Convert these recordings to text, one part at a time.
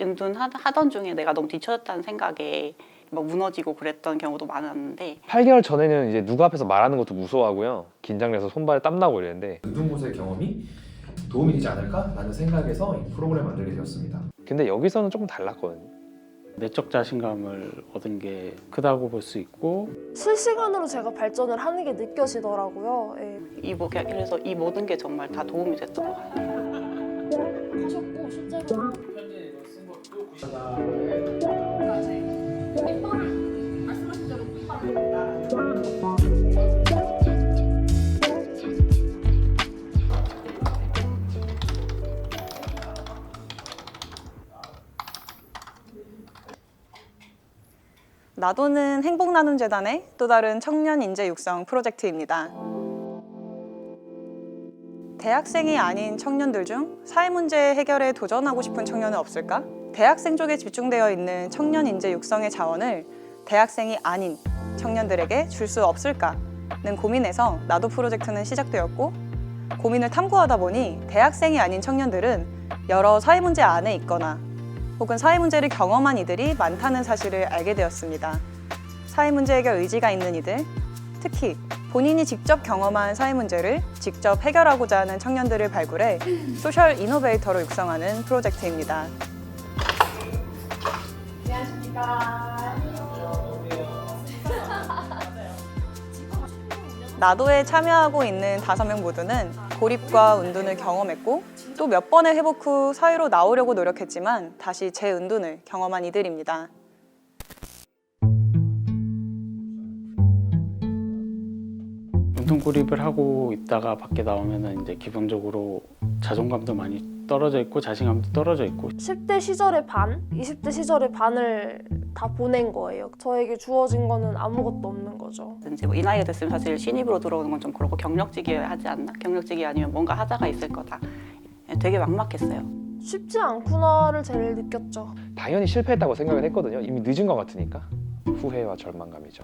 하던 중에 내가 너무 뒤처졌다는 생각에 막 무너지고 그랬던 경우도 많았는데 8개월 전에는 이제 누구 앞에서 말하는 것도 무서워하고요. 긴장돼서 손발에 땀나고 이랬는데 운동고수의 경험이 도움이 되지 않을까라는 생각에서 이 프로그램을 만들게 되었습니다. 근데 여기서는 조금 달랐거든요. 내적 자신감을 얻은 게 크다고 볼 수 있고 실시간으로 제가 발전을 하는 게 느껴지더라고요. 예. 그래서 이 모든 게 정말 다 도움이 됐던 것 같아요. 하셨고 실제로 나도는 행복나눔재단의 또 다른 청년 인재 육성 프로젝트입니다. 대학생이 아닌 청년들 중 사회 문제 해결에 도전하고 싶은 청년은 없을까? 대학생 쪽에 집중되어 있는 청년 인재 육성의 자원을 대학생이 아닌 청년들에게 줄 수 없을까는 고민에서 나도 프로젝트는 시작되었고, 고민을 탐구하다 보니 대학생이 아닌 청년들은 여러 사회 문제 안에 있거나 혹은 사회 문제를 경험한 이들이 많다는 사실을 알게 되었습니다. 사회 문제 해결 의지가 있는 이들, 특히 본인이 직접 경험한 사회 문제를 직접 해결하고자 하는 청년들을 발굴해 소셜 이노베이터로 육성하는 프로젝트입니다. 나도에 참여하고 있는 5명 모두는 고립과 은둔을 경험했고 또 몇 번의 회복 후 사회로 나오려고 노력했지만 다시 재은둔을 경험한 이들입니다. 운동고립을 하고 있다가 밖에 나오면은 이제 기본적으로 자존감도 많이 떨어져 있고 자신감도 떨어져 있고 10대 시절의 반, 20대 시절의 반을 다 보낸 거예요. 저에게 주어진 거는 아무것도 없는 거죠. 이제 이 나이가 됐으면 사실 신입으로 들어오는 건 좀 그렇고 경력직이어야 하지 않나? 경력직이 아니면 뭔가 하자가 있을 거다. 되게 막막했어요. 쉽지 않구나를 제일 느꼈죠. 당연히 실패했다고 생각을 했거든요. 이미 늦은 것 같으니까. 후회와 절망감이죠.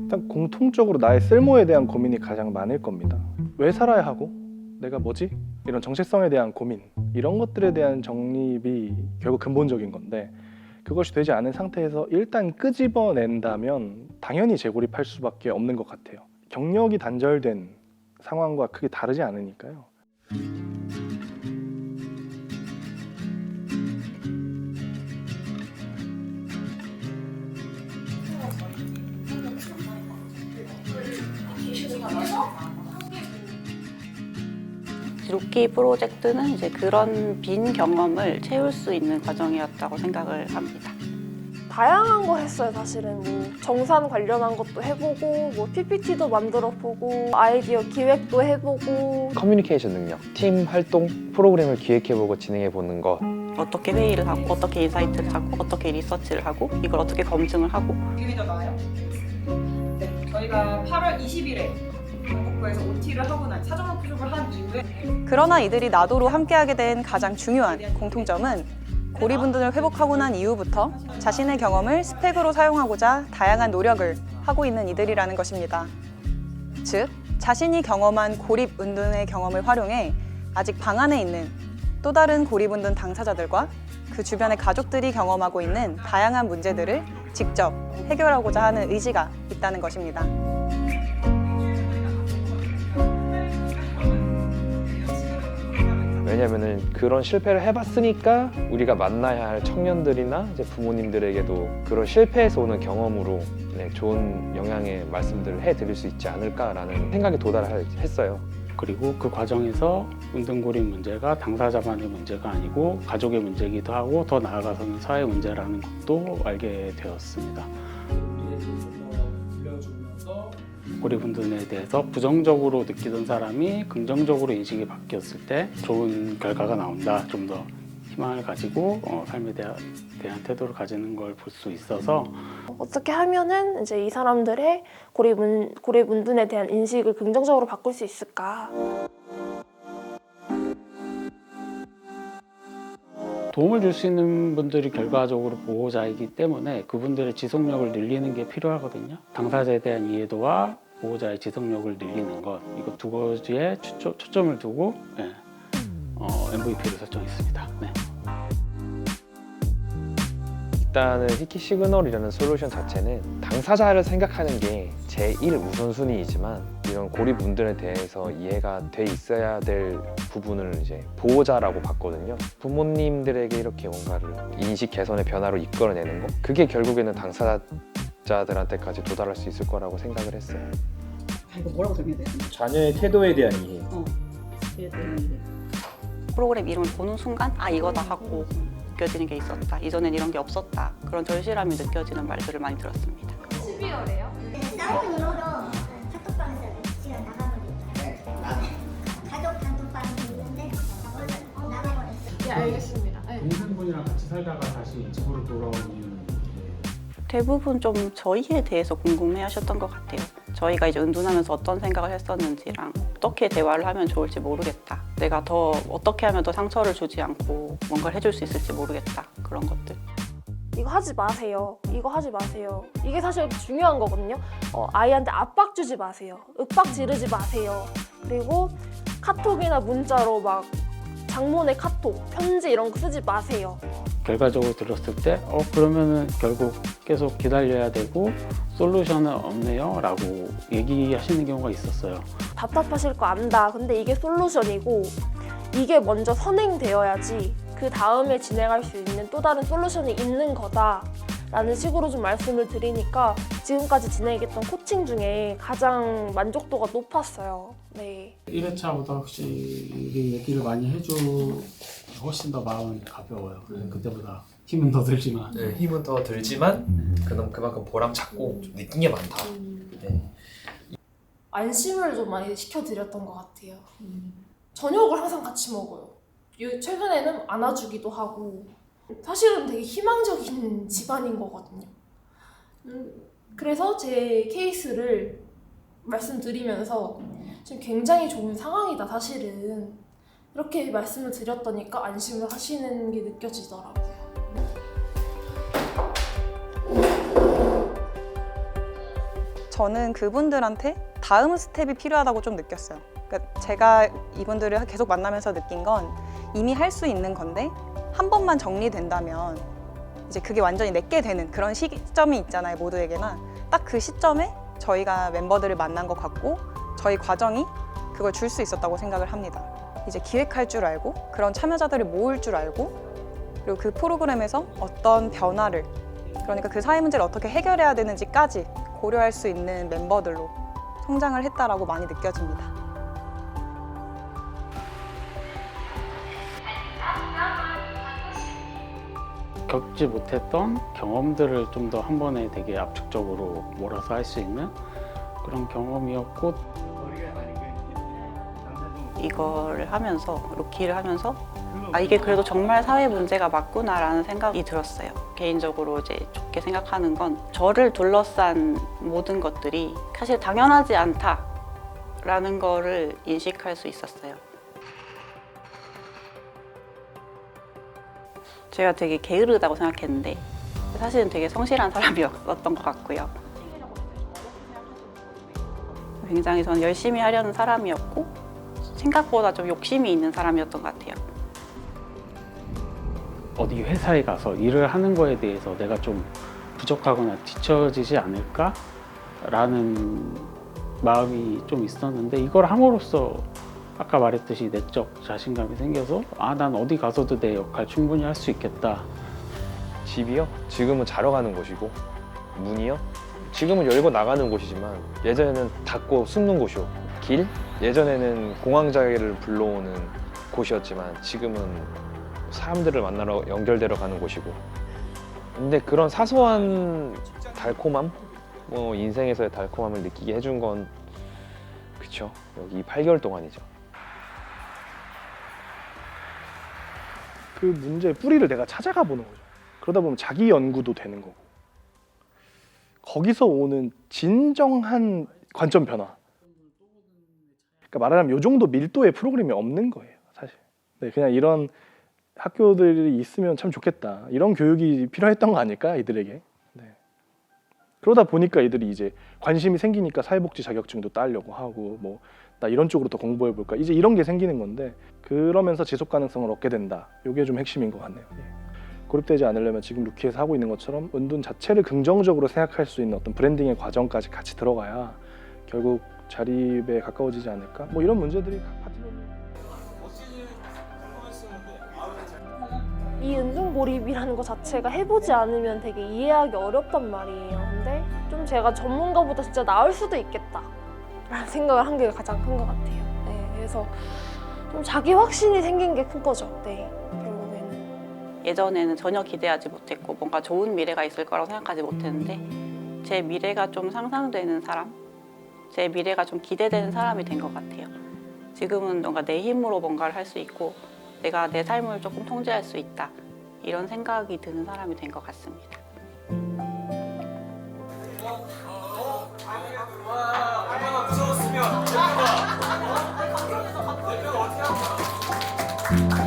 일단 공통적으로 나의 쓸모에 대한 고민이 가장 많을 겁니다. 왜 살아야 하고? 내가 뭐지? 이런 정체성에 대한 고민, 이런 것들에 대한 정립이 결국 근본적인 건데, 그것이 되지 않은 상태에서 일단 끄집어낸다면 당연히 재고립할 수밖에 없는 것 같아요. 경력이 단절된 상황과 크게 다르지 않으니까요. 루키 프로젝트는 이제 그런 빈 경험을 채울 수 있는 과정이었다고 생각을 합니다. 다양한 거 했어요. 사실은 뭐 정산 관련한 것도 해보고 뭐 PPT도 만들어보고 아이디어 기획도 해보고 커뮤니케이션 능력, 팀 활동, 프로그램을 기획해보고 진행해보는 것. 어떻게 회의를 하고 어떻게 인사이트를 잡고 어떻게 리서치를 하고 이걸 어떻게 검증을 하고 기분이 더 나아요? 네, 저희가 8월 20일에 강북구에서 OT를 하고 난 사전 워크숍을 한 이후에 그러나 이들이 나도로 함께하게 된 가장 중요한 공통점은 고립운둔을 회복하고 난 이후부터 자신의 경험을 스펙으로 사용하고자 다양한 노력을 하고 있는 이들이라는 것입니다. 즉, 자신이 경험한 고립운둔의 경험을 활용해 아직 방 안에 있는 또 다른 고립운둔 당사자들과 그 주변의 가족들이 경험하고 있는 다양한 문제들을 직접 해결하고자 하는 의지가 있다는 것입니다. 왜냐면은 그런 실패를 해봤으니까 우리가 만나야 할 청년들이나 이제 부모님들에게도 그런 실패에서 오는 경험으로 좋은 영향의 말씀들을 해드릴 수 있지 않을까라는 생각에 도달했어요. 그리고 그 과정에서 운동고립 문제가 당사자만의 문제가 아니고 가족의 문제이기도 하고 더 나아가서는 사회 문제라는 것도 알게 되었습니다. 고립운둔에 대해서 부정적으로 느끼던 사람이 긍정적으로 인식이 바뀌었을 때 좋은 결과가 나온다. 좀 더 희망을 가지고 삶에 대한 태도를 가지는 걸 볼 수 있어서 어떻게 하면은 이제 이 사람들의 고립운둔에 대한 인식을 긍정적으로 바꿀 수 있을까? 도움을 줄 수 있는 분들이 결과적으로 보호자이기 때문에 그분들의 지속력을 늘리는 게 필요하거든요. 당사자에 대한 이해도와 보호자의 지속력을 늘리는 것, 이거 두 가지에 초점을 두고 MVP를 설정했습니다. 네. 일단은 히키 시그널이라는 솔루션 자체는 당사자를 생각하는 게 제1 우선순위이지만 이런 고립분들에 대해서 이해가 돼 있어야 될 부분을 이제 보호자라고 봤거든요. 부모님들에게 이렇게 뭔가를 인식 개선의 변화로 이끌어내는 거, 그게 결국에는 당사자들한테까지 도달할 수 있을 거라고 생각을 했어요. 이거 뭐라고 설명해야 돼? 자녀의 태도에 대한 이해. 프로그램 이름을 보는 순간 아 이거다 하고 느껴지는 게 있었다. 이전엔 이런 게 없었다. 그런 절실함이 느껴지는 말들을 많이 들었습니다. 12월에요? 싸우는 이후로 카톡방에서 시간 나가버렸어요. 가족 단톡방이 있는데 원래 나가버렸어요. 네, 알겠습니다. 네. 동생분이랑 같이 살다가 다시 집으로 돌아온 이유는 대부분 좀 저희에 대해서 궁금해하셨던 것 같아요. 저희가 이제 은둔하면서 어떤 생각을 했었는지랑 어떻게 대화를 하면 좋을지 모르겠다. 내가 더 어떻게 하면 더 상처를 주지 않고 뭔가를 해줄 수 있을지 모르겠다. 그런 것들. 이거 하지 마세요. 이거 하지 마세요. 이게 사실 중요한 거거든요. 아이한테 압박 주지 마세요. 윽박 지르지 마세요. 그리고 카톡이나 문자로 막 장문의 카톡, 편지 이런 거 쓰지 마세요. 결과적으로 들었을 때 그러면은 결국 계속 기다려야 되고 솔루션은 없네요 라고 얘기하시는 경우가 있었어요. 답답하실 거 안다. 근데 이게 솔루션이고 이게 먼저 선행되어야지 그 다음에 진행할 수 있는 또 다른 솔루션이 있는 거다 라는 식으로 좀 말씀을 드리니까 지금까지 진행했던 코칭 중에 가장 만족도가 높았어요. 네. 1회차보다 확실히 얘기를 많이 해줘 훨씬 더 마음이 가벼워요. 그때보다 힘은 더 들지만. 네, 힘은 더 들지만 그만큼 보람찾고 좀 느낀 게 많다. 네. 안심을 좀 많이 시켜드렸던 것 같아요. 저녁을 항상 같이 먹어요. 최근에는 안아주기도 하고 사실은 되게 희망적인 집안인 거거든요. 그래서 제 케이스를 말씀드리면서 지금 굉장히 좋은 상황이다 사실은 이렇게 말씀을 드렸더니까 안심을 하시는 게 느껴지더라고요. 저는 그분들한테 다음 스텝이 필요하다고 좀 느꼈어요. 그러니까 제가 이분들을 계속 만나면서 느낀 건 이미 할 수 있는 건데 한 번만 정리된다면 이제 그게 완전히 내게 되는 그런 시점이 있잖아요, 모두에게나. 딱 그 시점에 저희가 멤버들을 만난 것 같고 저희 과정이 그걸 줄 수 있었다고 생각을 합니다. 이제 기획할 줄 알고 그런 참여자들을 모을 줄 알고 그리고 그 프로그램에서 어떤 변화를 그러니까 그 사회 문제를 어떻게 해결해야 되는지까지 고려할 수 있는 멤버들로 성장을 했다라고 많이 느껴집니다. 겪지 못했던 경험들을 좀 더 한 번에 되게 압축적으로 몰아서 할 수 있는 그런 경험이었고 이걸 하면서 루키를 하면서 아 이게 그래도 정말 사회 문제가 맞구나라는 생각이 들었어요. 개인적으로 이제 좋게 생각하는 건 저를 둘러싼 모든 것들이 사실 당연하지 않다라는 거를 인식할 수 있었어요. 제가 되게 게으르다고 생각했는데 사실은 되게 성실한 사람이었던 것 같고요. 굉장히 저는 열심히 하려는 사람이었고 생각보다 좀 욕심이 있는 사람이었던 것 같아요. 어디 회사에 가서 일을 하는 거에 대해서 내가 좀 부족하거나 뒤처지지 않을까? 라는 마음이 좀 있었는데 이걸 함으로써 아까 말했듯이 내적 자신감이 생겨서 난 어디 가서도 내 역할 충분히 할 수 있겠다. 집이요? 지금은 자러 가는 곳이고, 문이요? 지금은 열고 나가는 곳이지만 예전에는 닫고 숨는 곳이었고, 길? 예전에는 공황장애를 불러오는 곳이었지만 지금은 사람들을 만나러 연결되러 가는 곳이고. 근데 그런 사소한 달콤함? 인생에서의 달콤함을 느끼게 해준 건 그쵸, 여기 8개월 동안이죠. 그 문제의 뿌리를 내가 찾아가 보는 거죠. 그러다 보면 자기 연구도 되는 거고 거기서 오는 진정한 관점 변화. 그러니까 말하자면 이 정도 밀도의 프로그램이 없는 거예요, 사실. 네, 그냥 이런 학교들이 있으면 참 좋겠다. 이런 교육이 필요했던 거 아닐까, 이들에게. 네. 그러다 보니까 이들이 이제 관심이 생기니까 사회복지 자격증도 따려고 하고 뭐 나 이런 쪽으로 더 공부해 볼까 이제 이런 게 생기는 건데 그러면서 지속 가능성을 얻게 된다. 이게 좀 핵심인 것 같네요. 예. 고립되지 않으려면 지금 루키에서 하고 있는 것처럼 은둔 자체를 긍정적으로 생각할 수 있는 어떤 브랜딩의 과정까지 같이 들어가야 결국 자립에 가까워지지 않을까? 뭐 이런 문제들이 각 파트너들 이 은둔고립이라는 것 자체가 해보지 않으면 되게 이해하기 어렵단 말이에요. 근데 좀 제가 전문가보다 진짜 나을 수도 있겠다 라는 생각을 한 게 가장 큰 것 같아요. 네, 그래서 좀 자기 확신이 생긴 게 큰 거죠. 네, 결국에는. 예전에는 전혀 기대하지 못했고 뭔가 좋은 미래가 있을 거라고 생각하지 못했는데 제 미래가 좀 상상되는 사람, 제 미래가 좀 기대되는 사람이 된 것 같아요. 지금은 뭔가 내 힘으로 뭔가를 할 수 있고 내가 내 삶을 조금 통제할 수 있다 이런 생각이 드는 사람이 된 것 같습니다. 얼마나 무서웠으면 대표가 어떻게 할까?